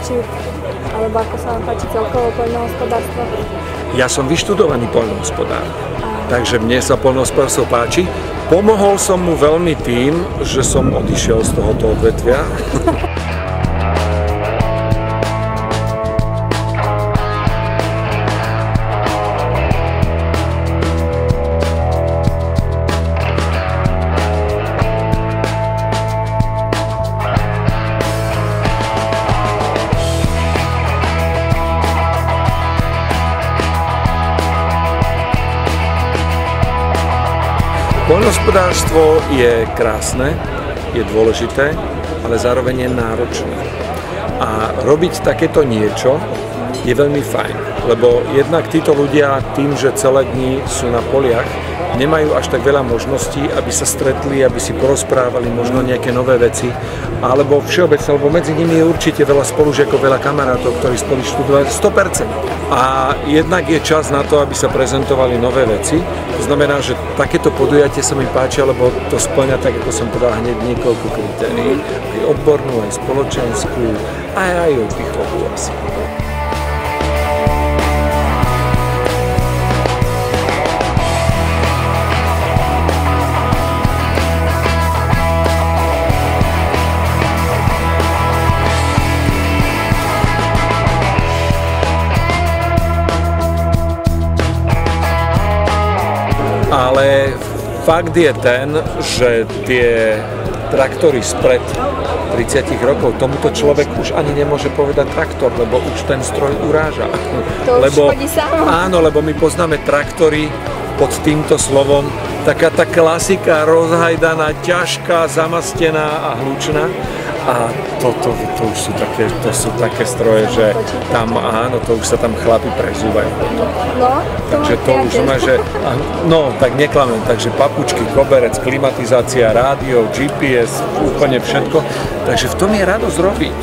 páči, alebo ako sa vám páči celkovo poľnohospodárstvo? Ja som vyštudovaný poľnohospodár, takže mne sa poľnohospodárstvo páči. Pomohol som mu veľmi tým, že som odišiel z tohoto odvetvia. Poľnohospodárstvo je krásne, je dôležité, ale zároveň je náročné. A robiť takéto niečo je veľmi fajn, lebo jednak títo ľudia tým, že celé dni sú na poliach, nemajú až tak veľa možností, aby sa stretli, aby si porozprávali možno nejaké nové veci, alebo všeobecne, lebo medzi nimi je určite veľa spolužiakov, veľa kamarátov, ktorí spolu študovali 100%. A jednak je čas na to, aby sa prezentovali nové veci. To znamená, že takéto podujatie sa mi páči, lebo to spĺňa, tak ako som povedal, hneď niekoľko kritérií. Aj odbornú, aj spoločenskú, aj oddychovú asi. Ale fakt je ten, že tie traktory spred 30 rokov, tomuto človek už ani nemôže povedať traktor, lebo už ten stroj uráža. To už chodí samo. Áno, lebo my poznáme traktory pod týmto slovom, taká tá klasika rozhajdaná, ťažká, zamastená a hlučná. A to už sú také stroje, že tam, áno, to už sa tam chlapi prezúvajú. No, takže to už má, že, no, tak neklamem, takže papučky, koberec, klimatizácia, rádio, GPS, úplne všetko. Takže v tom je radosť robiť.